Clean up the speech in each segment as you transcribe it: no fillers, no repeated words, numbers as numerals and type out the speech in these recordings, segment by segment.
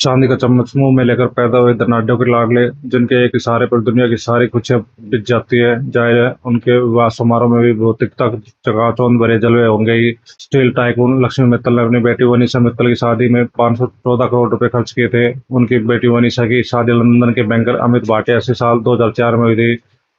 चांदी का चम्मच मुंह में लेकर पैदा हुए धनाढ्यों के लाडले, जिनके एक इशारे पर दुनिया की सारी खुशियां बिक जाती है। जाहिर है उनके विवाह समारोह में भी भौतिकता चकाचौंध भरे जलवे होंगे ही। स्टील टाइकून लक्ष्मी मित्तल ने अपनी बेटी वनीसा मित्तल की शादी में 514 करोड़ रुपए खर्च किए थे। उनकी बेटी वनीसा की शादी लंदन के बैंकर अमित भाटिया से साल 2004 में हुई थी।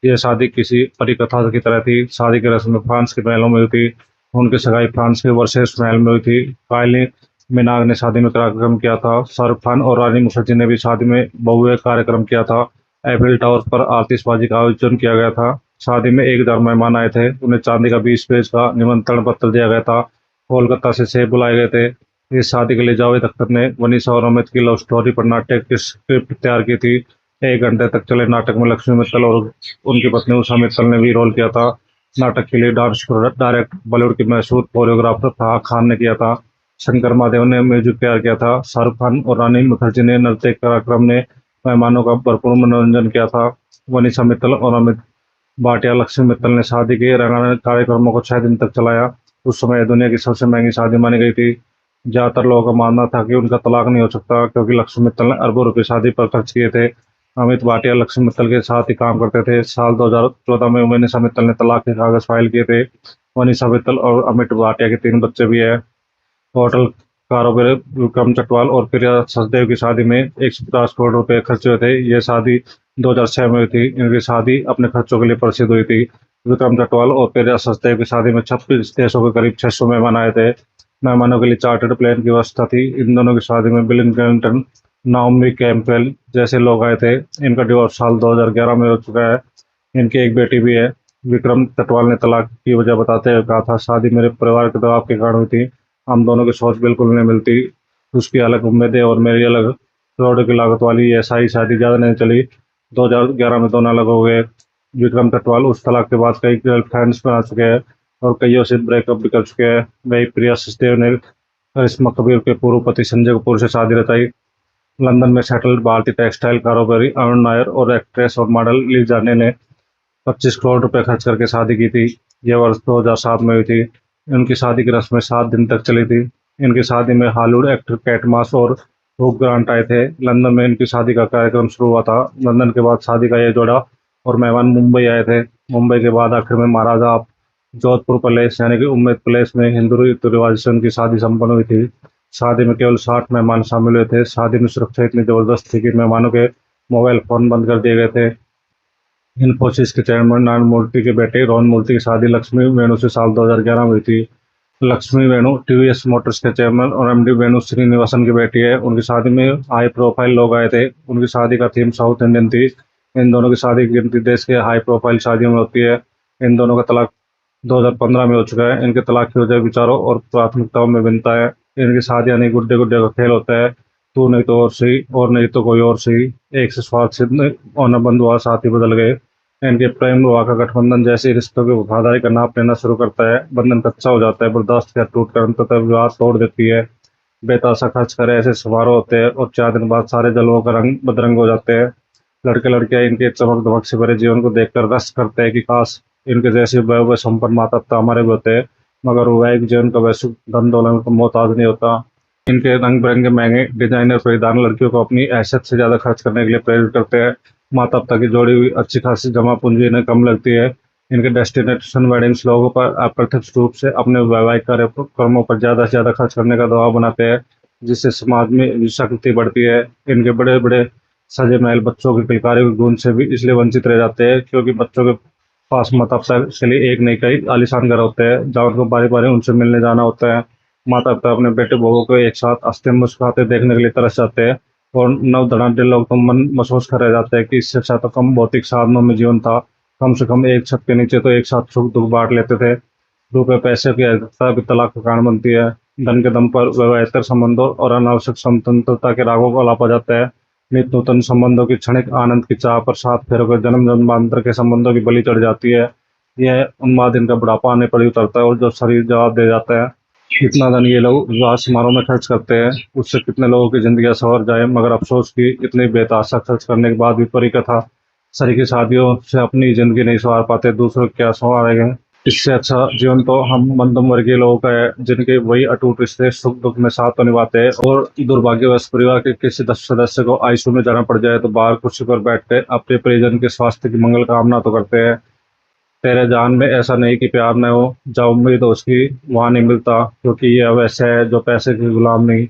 यह शादी किसी परिकथा की तरह थी। शादी की रस्म फ्रांस के महलों में हुई थी। उनकी सगाई फ्रांस के वर्सेस महल में हुई थी। कायली मिनाग ने शादी में कार्यक्रम किया था। शाहरुख खान और रानी मुखर्जी ने भी शादी में भव्य कार्यक्रम किया था। एफिल टावर पर आतिशबाजी का आयोजन किया गया था। शादी में 1,000 मेहमान आए थे। उन्हें चांदी का 20 पेज का निमंत्रण पत्र दिया गया था। कोलकाता से सेब बुलाए गए थे। इस शादी के लिए जावेद अख्तर ने वनीसा और अमित की लव स्टोरी पर नाट्य की स्क्रिप्ट तैयार की थी। 1 घंटे तक चले नाटक में लक्ष्मी मित्तल और उनकी पत्नी उषा मित्तल ने भी रोल किया था। नाटक के लिए डांस डायरेक्ट बॉलीवुड के मशहूर कोरियोग्राफर फराह खान ने किया था। शंकर महादेवन ने म्यूजिक तैयार किया था। शाहरुख खान और रानी मुखर्जी ने नृत्य कार्यक्रम में मेहमानों का भरपूर मनोरंजन किया था। वनीसा मित्तल और अमित भाटिया लक्ष्मी मित्तल ने शादी के रंगारंग कार्यक्रमों को 6 दिन तक चलाया। उस समय दुनिया की सबसे महंगी शादी मानी गई थी। ज्यादातर लोगों का मानना था कि उनका तलाक नहीं हो सकता, क्योंकि लक्ष्मी मित्तल ने अरबों रुपए शादी पर खर्च किए थे। अमित भाटिया लक्ष्मी मित्तल के साथ ही काम करते थे। साल 2014 में वनीसा मित्तल ने तलाक के कागज फाइल किए थे। वनीसा मित्तल और अमित भाटिया के 3 बच्चे भी हैं। होटल कारोबारी विक्रम चटवाल और प्रिया सचदेव की शादी में 150 करोड़ रुपए खर्च हुए थे। यह शादी 2006 में हुई थी। इनकी शादी अपने खर्चों के लिए प्रसिद्ध हुई थी। विक्रम चटवाल और प्रिया सचदेव की शादी में 26 देशों के करीब 600 मेहमान आए थे। मेहमानों के लिए चार्टर्ड प्लेन की व्यवस्था थी। इन दोनों की शादी में बिल क्लिंटन, नाओमी कैम्पबेल जैसे लोग आए थे। इनका डिवोर्स साल 2011 में हो चुका है। इनकी एक बेटी भी है। विक्रम चटवाल ने तलाक की वजह बताते हुए कहा था, शादी मेरे परिवार के दबाव के कारण हुई थी। हम दोनों की सोच बिल्कुल नहीं मिलती। उसकी अलग उम्मीदें और मेरी अलग। करोड़ों की लागत वाली ये सारी शादी ज्यादा नहीं चली। 2011 में दोनों अलग हो गए। विक्रम चटवाल उस तलाक के बाद कई गर्लफ्रेंड्स बना चुके हैं और कईयों से ब्रेकअप भी कर चुके हैं। वही प्रिया सचदेव ने करिश्मा कपूर के पूर्व पति संजय कपूर से शादी रचाई। लंदन में सेटल्ड भारतीय टेक्सटाइल कारोबारी अरुण नायर और एक्ट्रेस और मॉडल ली जाने ने 25 करोड़ रुपए खर्च करके शादी की थी। यह वर्ष 2007 में हुई थी। इनकी शादी की रस्में 7 दिन तक चली थी। इनकी शादी में हॉलीवुड एक्टर कैट मॉस और हूक ग्रांट आए थे। लंदन में इनकी शादी का कार्यक्रम शुरू हुआ था। लंदन के बाद शादी का यह जोड़ा और मेहमान मुंबई आए थे। मुंबई के बाद आखिर में महाराजा ऑफ जोधपुर पैलेस यानी कि उम्मेद पैलेस में हिंदू रीति रिवाज से उनकी शादी संपन्न हुई थी। शादी में केवल 60 मेहमान शामिल हुए थे। शादी में सुरक्षा इतनी जबरदस्त थी कि मेहमानों के मोबाइल फोन बंद कर दिए गए थे। इन्फोसिस के चेयरमैन नारायण मूर्ति के बेटे रोहन मूर्ति की शादी लक्ष्मी वेणु से साल 2011 में हुई थी। लक्ष्मी वेणु टीवीएस मोटर्स के चेयरमैन और एमडी वेणु श्रीनिवासन की बेटी है। उनकी शादी में हाई प्रोफाइल लोग आए थे। उनकी शादी का थीम साउथ इंडियन थी। इन दोनों की शादी की गिनती देश के हाई प्रोफाइल शादियों में होती है। इन दोनों का तलाक 2015 में हो चुका है। इनके तलाक की वजह विचारों और प्राथमिकताओं में भिन्नता है। इनकी शादी यानी गुड्डे गुड्डे का खेल होता है। तू नहीं तो और सही और नहीं तो कोई और सही। एक से स्वार्थ सिद्ध होना बंद हुआ, साथी बदल गए। इनके प्रेम विवाह का गठबंधन जैसे रिश्तों की वफादारी का नाप लेना शुरू करता है। बंधन कच्चा हो जाता है, बर्दाश्त कर टूट कर अंततः विवाह तोड़ देती है। बेतासा खर्च करे ऐसे समारोह होते हैं और 4 दिन बाद सारे जलवों का रंग बदरंग हो जाते हैं। लड़के लड़कियां इनके चमक दमक से भरे जीवन को देखकर रस करते हैं कि काश इनके जैसे वैभव संपन्न माता पिता हमारे भी होते हैं। मगर वैवाहिक जीवन का वैश्विक धन दौलत का मोहताज नहीं होता। इनके रंग बिरंगे महंगे डिजाइनर परिधान लड़कियों को अपनी हैसियत से ज्यादा खर्च करने के लिए प्रेरित करते हैं। माता पिता की जोड़ी हुई अच्छी खासी जमा पूंजी इन्हें कम लगती है। इनके डेस्टिनेशन वेडिंग्स लोगों पर अप्रत्यक्ष रूप से अपने वैवाहिक कार्यक्रमों पर ज्यादा से ज्यादा खर्च करने का दबाव बनाते हैं, जिससे समाज में विषाक्ति बढ़ती है। इनके बड़े बड़े सजे महल बच्चों की किलकारी की गूंज से भी इसलिए वंचित रह जाते हैं, क्योंकि बच्चों के पास माता पिता के लिए एक नहीं कई आलीशान घर होते हैं जहाँ उनको बारी बारी उनसे मिलने जाना होता है। माता पिता अपने बेटे बहू को एक साथ हंसते मुस्कुराते देखने के लिए तरस जाते हैं और नव धनाढ़ लोग तो मन महसूस कर रह जाते हैं कि इससे अच्छा तो कम भौतिक साधनों में जीवन था। कम से कम एक छत के नीचे तो एक साथ सुख दुख बांट लेते थे। रुपए पैसे की अधिकता भी तलाक का कारण बनती है। धन के दम पर वैवाहिक संबंधों और अनावश्यक स्वतंत्रता के रागों को अलापा जाता है। नित्य नूतन संबंधों की क्षणिक आनंद की चाह पर साथ फेरों के जन्म जन्मांतर के संबंधों की बलि चढ़ जाती है। यह उन्माद इनका बुढ़ापा आने पर ही उतरता है और जो शरीर जवाब दे जाता है। इतना धन ये लोग विवाह समारोह में खर्च करते हैं, उससे कितने लोगों की जिंदगी संवर जाए। मगर अफसोस की इतनी बेतहाशा खर्च करने के बाद भी परी कथा सरी की शादियों से अपनी जिंदगी नहीं संवार पाते, दूसरों की क्या संवारेंगे। इससे अच्छा जीवन तो हम मध्यम वर्गीय लोगों का है, जिनके वही अटूट रिश्ते सुख दुख में साथ तो निभाते हैं, और दुर्भाग्यवश परिवार के किसी सदस्य को आईसीयू में जाना पड़ जाए तो बाहर कुर्सी पर बैठ के अपने परिजन के स्वास्थ्य की मंगल कामना तो करते हैं। तेरे जान में ऐसा नहीं कि प्यार न हो, जहाँ उम्मीद हो उसकी वहां नहीं मिलता, क्योंकि ये वैसे है जो पैसे के गुलाम नहीं।